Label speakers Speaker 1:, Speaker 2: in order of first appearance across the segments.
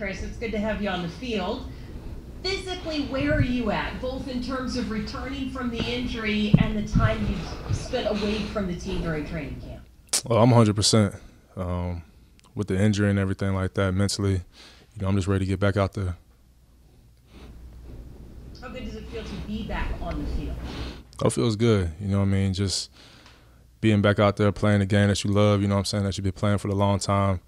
Speaker 1: Chris. It's good to have you on the field. Physically, where are you at, both in terms of returning from the injury and the time you've spent away from the team during training camp?
Speaker 2: Well, I'm 100%. With the injury and everything like that, mentally, I'm just ready to get back out there.
Speaker 1: How good does it feel to be back on the field?
Speaker 2: Oh, it feels good. Just being back out there playing the game that you love, that you've been playing for a long time.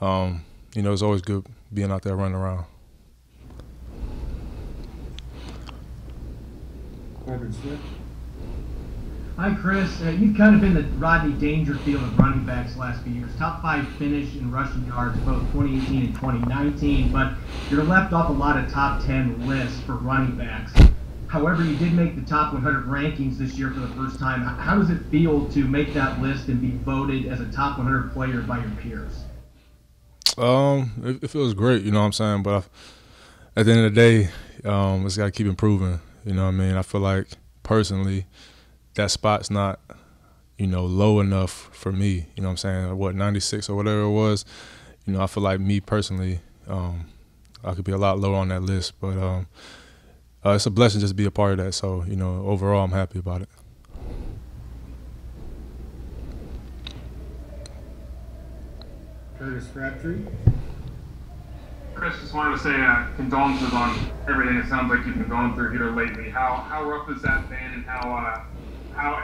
Speaker 2: It's always good being out there running around.
Speaker 3: Hi, Chris. You've kind of been the Rodney Dangerfield of running backs the last few years. Top 5 finish in rushing yards both 2018 and 2019, but you're left off a lot of top 10 lists for running backs. However, you did make the top 100 rankings this year for the first time. How does it feel to make that list and be voted as a top 100 player by your peers?
Speaker 2: It feels great, but at the end of the day, it's got to keep improving. I feel like personally that spot's not, low enough for me. 96 or whatever it was. I feel like me personally, I could be a lot lower on that list. But it's a blessing just to be a part of that. So, overall I'm happy about it.
Speaker 4: Curtis Crabtree.
Speaker 5: Chris, just wanted to say condolences on everything it sounds like you've been going through here lately. How rough has that been, and how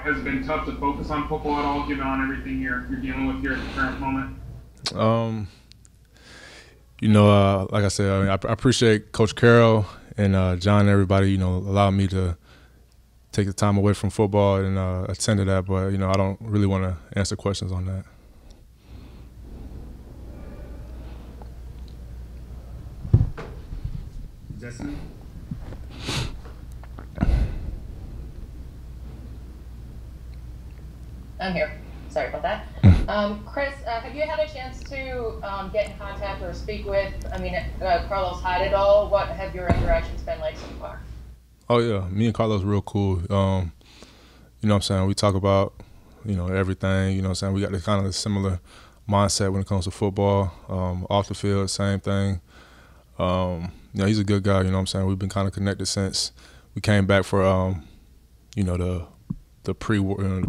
Speaker 5: has it been tough to focus on football at all, given on everything you're dealing with here at the current moment?
Speaker 2: Like I said, I appreciate Coach Carroll and John and everybody, allowing me to take the time away from football and attend to that. But, I don't really want to answer questions on that.
Speaker 4: Justin?
Speaker 6: I'm here. Sorry about that. Chris, have you had a chance to get in contact or speak with, Carlos Hyde at all? What have your interactions been like so far?
Speaker 2: Oh, yeah. Me and Carlos real cool. We talk about, everything. We got the kind of similar mindset when it comes to football. Off the field, same thing. He's a good guy, We've been kind of connected since we came back for, the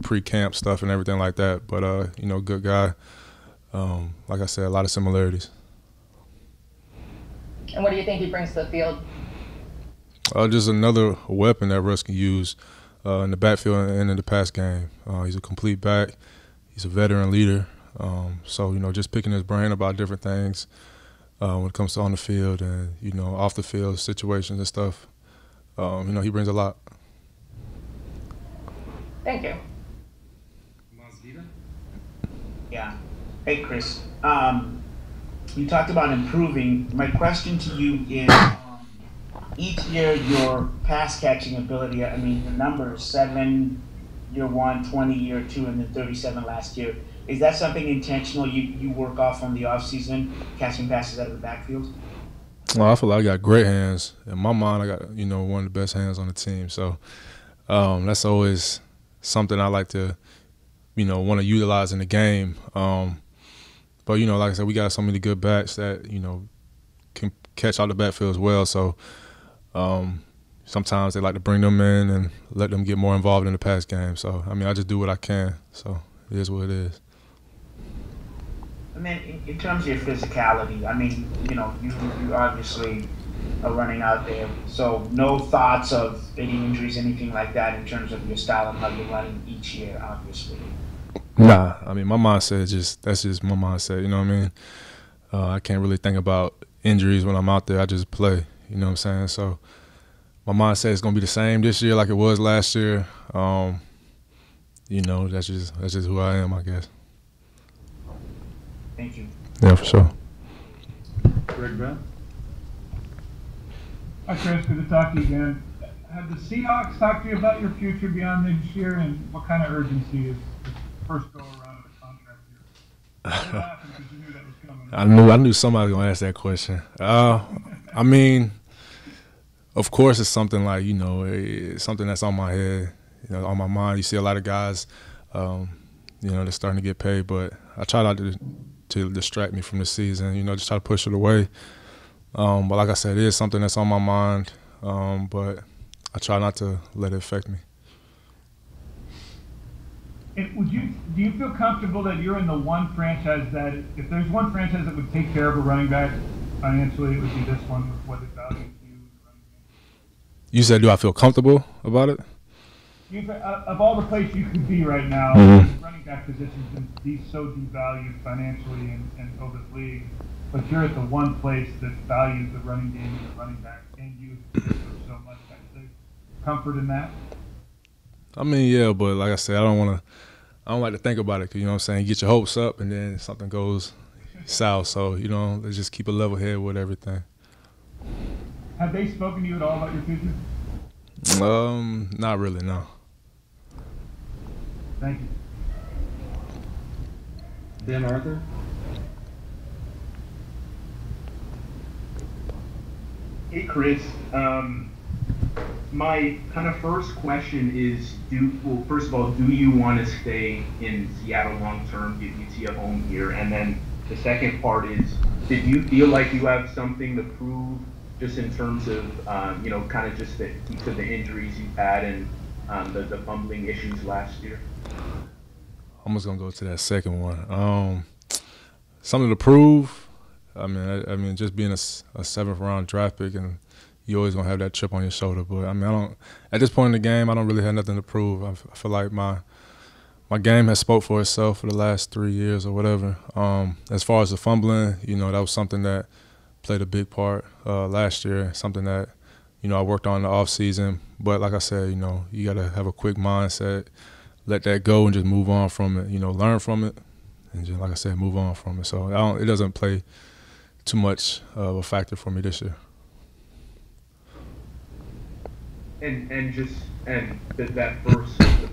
Speaker 2: pre-camp stuff and everything like that. But, good guy. Like I said, a lot of similarities.
Speaker 6: And what do you think he brings to the field?
Speaker 2: Just another weapon that Russ can use in the backfield and in the pass game. He's a complete back. He's a veteran leader. So, just picking his brain about different things when it comes to on the field and, off the field situations and stuff. He brings a lot.
Speaker 6: Thank you.
Speaker 7: Yeah. Hey, Chris. You talked about improving. My question to you is, each year your pass catching ability, the numbers, 7 year 1, 20 year 2, and then 37 last year. Is that something intentional you work off on the offseason, catching passes out of the backfield?
Speaker 2: Well, I feel like I got great hands. In my mind, I got, one of the best hands on the team. So that's always something I like to, want to utilize in the game. But, like I said, we got so many good backs that, can catch out the backfield as well. So sometimes they like to bring them in and let them get more involved in the pass game. So, I just do what I can. So it is what it is.
Speaker 7: And then in terms of your physicality, you obviously are running out there. So no thoughts of any injuries, anything like that in terms of your style and how you're running each year, obviously.
Speaker 2: Nah, my mindset that's just my mindset, I can't really think about injuries when I'm out there. I just play, So my mindset is going to be the same this year like it was last year. That's just who I am, I guess.
Speaker 7: Thank you.
Speaker 2: Yeah, for sure.
Speaker 4: Greg Bell.
Speaker 8: Hi, Chris. Good to talk to you again. Have the Seahawks talked to you about your future beyond this year, and what kind of urgency is the first go around of the contract year? You're laughing because you knew that was coming.
Speaker 2: I knew somebody was going to ask that question. Of course, it's something like, it's something that's on my head, on my mind. You see a lot of guys, they're starting to get paid, but I try not to distract me from the season, just try to push it away. But like I said, it is something that's on my mind, but I try not to let it affect me.
Speaker 8: And do you feel comfortable that you're in the one franchise that, if there's one franchise that would take care of a running back financially, it would be this one with what it values you as a running back?
Speaker 2: You said, do I feel comfortable about it?
Speaker 8: Of all the places you could be right now,
Speaker 2: Mm-hmm.
Speaker 8: the running back position's been so devalued financially and over the league, but you're at the one place that values the running game and the running back, and you so much. Is there comfort in that?
Speaker 2: I mean, yeah, but like I said, I don't like to think about it, 'cause, you know what I'm saying, you get your hopes up and then something goes south. So, you know, let's just keep a level head with everything.
Speaker 8: Have they spoken to you at all about your future?
Speaker 2: Not really, no.
Speaker 8: Thank you.
Speaker 4: Ben Arthur.
Speaker 9: Hey, Chris. My kind of first question is, first of all, do you want to stay in Seattle long term? Do you see a home here? And then the second part is, did you feel like you have something to prove, just in terms of, kind of just because of the injuries you've had and the fumbling issues last year?
Speaker 2: I'm just gonna go to that second one. Something to prove. I mean, just being a 7th round draft pick, and you always gonna have that chip on your shoulder. But I mean, at this point in the game, I don't really have nothing to prove. I feel like my game has spoke for itself for the last 3 years or whatever. As far as the fumbling, you know, that was something that played a big part last year. Something that, you know, I worked on in the off season. But like I said, you know, you gotta have a quick mindset, let that go, and just move on from it. You know, learn from it, and just, like I said, move on from it. So it doesn't play too much of a factor for me this year.
Speaker 9: And the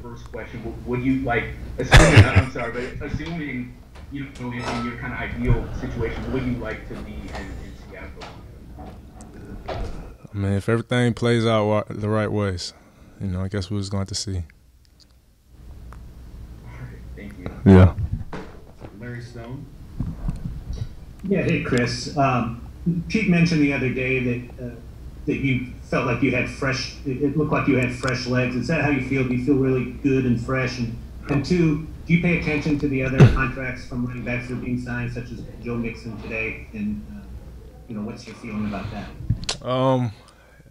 Speaker 9: first question, would you like, assuming, I'm sorry, but assuming, you know, in your kind of ideal situation, would you like to be in Seattle?
Speaker 2: I mean, if everything plays out the right ways, you know, I guess we're just going to see.
Speaker 9: All right, thank you.
Speaker 2: Yeah.
Speaker 4: Larry Stone.
Speaker 10: Yeah, hey Chris. Pete mentioned the other day that you felt like you had fresh. It looked like you had fresh legs. Is that how you feel? Do you feel really good and fresh? And two, do you pay attention to the other contracts from running backs that are being signed, such as Joe Mixon today? And you know, what's your feeling about that?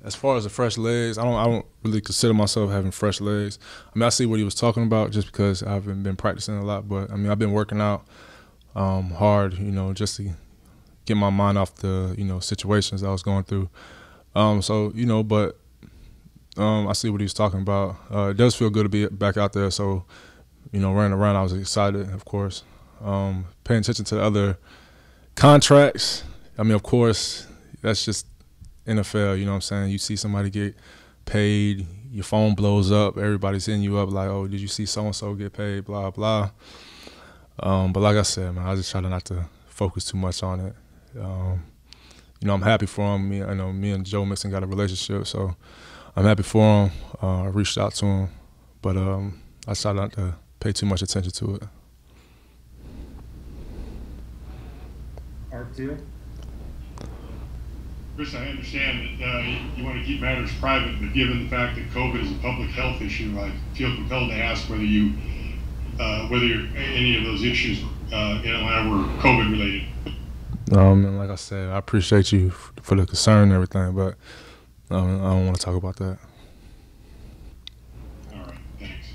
Speaker 2: As far as the fresh legs, I don't really consider myself having fresh legs. I mean, I see what he was talking about just because I haven't been practicing a lot. But I mean, I've been working out hard, you know, just to get my mind off the, you know, situations I was going through. So, you know, but I see what he was talking about. It does feel good to be back out there. So, you know, running around, I was excited, of course. Paying attention to the other contracts. I mean, of course, that's just NFL, you know what I'm saying? You see somebody get paid, your phone blows up, everybody's hitting you up like, oh, did you see so-and-so get paid, blah, blah. But like I said, man, I just try not to focus too much on it. You know, I'm happy for him. Me and Joe Mixon got a relationship, so I'm happy for him. I reached out to him, but I try not to pay too much attention to it.
Speaker 4: Art Teal.
Speaker 11: Chris, I understand that you want to keep matters private, but given the fact that COVID is a public health issue, I feel compelled to ask whether any of those issues in Atlanta were COVID related.
Speaker 2: And like I said, I appreciate you for the concern and everything, but I don't want to talk about that.
Speaker 11: All right, thanks.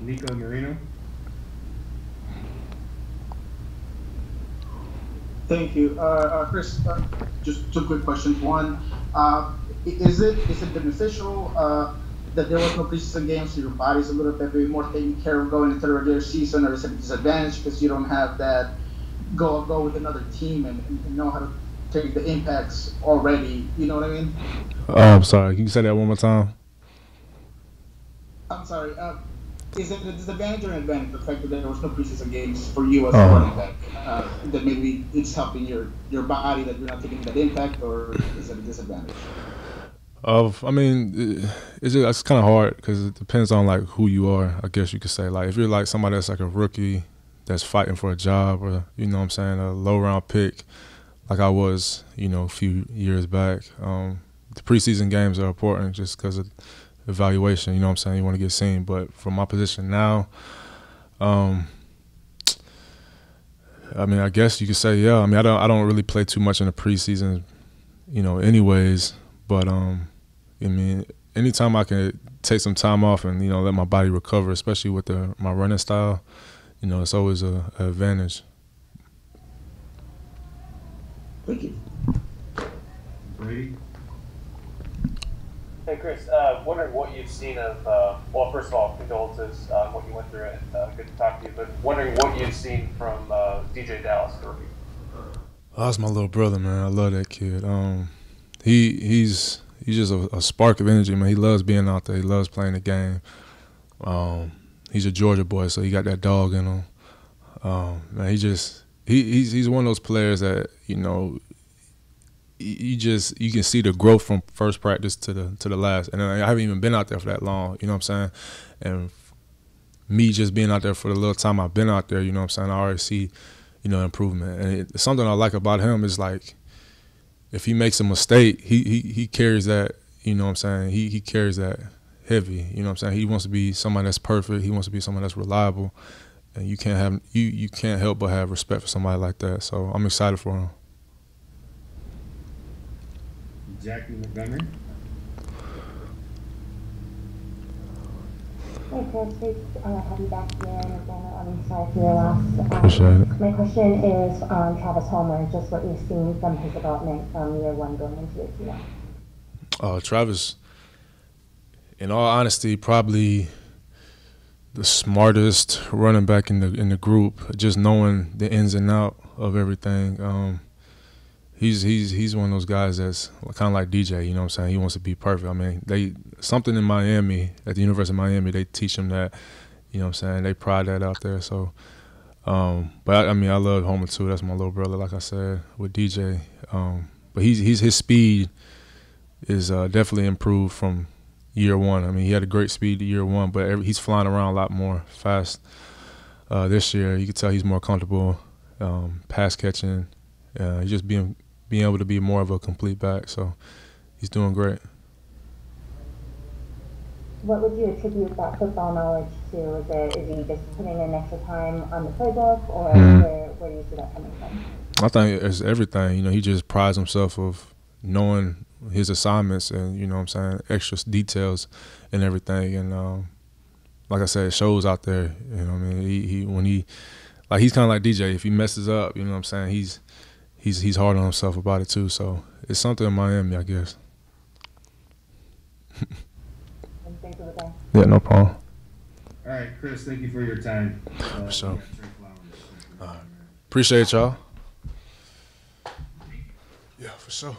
Speaker 4: Nico Marino.
Speaker 12: Thank you, Chris. Just two quick questions. One, is it beneficial that there was no preseason games, so your body's a little bit more taken care of going into the regular season, or is it a disadvantage because you don't have that go with another team and know how to take the impacts already? You know what I mean?
Speaker 2: I'm sorry. Can you say that one more time?
Speaker 12: I'm sorry. Is it a disadvantage or an advantage, the fact that there was no preseason games for you as a running back? That maybe it's helping your body, that you're not taking that impact, or is it a disadvantage?
Speaker 2: I mean, it's kind of hard because it depends on like who you are. I guess you could say, like, if you're like somebody that's like a rookie that's fighting for a job, or, you know what I'm saying, a low round pick, like I was, a few years back. The preseason games are important just because of evaluation. You know what I'm saying? You want to get seen. But for my position now, I mean, I guess you could say, yeah. I mean, I don't really play too much in the preseason, anyways. But I mean, anytime I can take some time off and let my body recover, especially with my running style, it's always an advantage.
Speaker 12: Thank you.
Speaker 4: Brady?
Speaker 13: Hey, Chris, wondering what you've seen of, well, first of all, condolences on what you went through, and good to talk to you, but wondering what you've seen from DJ Dallas Kirby.
Speaker 2: Oh, that's my little brother, man. I love that kid. He's just a spark of energy, man. He loves being out there. He loves playing the game. He's a Georgia boy, so he got that dog in him. Man, he's one of those players that you can see the growth from first practice to the last. And I haven't even been out there for that long, you know what I'm saying? And me just being out there for the little time I've been out there, you know what I'm saying, I already see, improvement. And something I like about him is like, if he makes a mistake, he carries that, you know what I'm saying, he carries that heavy, you know what I'm saying? He wants to be somebody that's perfect. He wants to be someone that's reliable. And you can't help but have respect for somebody like that. So I'm excited for him.
Speaker 4: Jackie Montgomery?
Speaker 14: Hey Chris, great to have you back here, and again, I'm sorry for your loss.
Speaker 2: Appreciate it.
Speaker 14: My question is on Travis Homer, just what you've seen from his development from year one going into year two.
Speaker 2: Travis, in all honesty, probably the smartest running back in the group, just knowing the ins and out of everything. He's one of those guys that's kind of like DJ, you know what I'm saying? He wants to be perfect. I mean, something in Miami, at the University of Miami, they teach him that, you know what I'm saying? They pride that out there. So, but I mean, I love Homer too. That's my little brother, like I said, with DJ. But his speed is definitely improved from year one. I mean, he had a great speed year one, but he's flying around a lot more fast this year. You can tell he's more comfortable pass catching. He's just being able to be more of a complete back, so he's doing great.
Speaker 14: What would you attribute that football knowledge to? Is he just putting in extra time on the playbook, or where do you see that coming from? I
Speaker 2: think it's everything. He just prides himself of knowing his assignments and, you know what I'm saying, extra details and everything. And like I said, it shows out there. You know what I mean? He's kind of like DJ. If he messes up, you know what I'm saying, he's hard on himself about it too. So it's something in Miami, I guess. Yeah, no problem.
Speaker 4: All right, Chris, thank you for your time.
Speaker 2: For sure. Appreciate y'all. Yeah, for sure.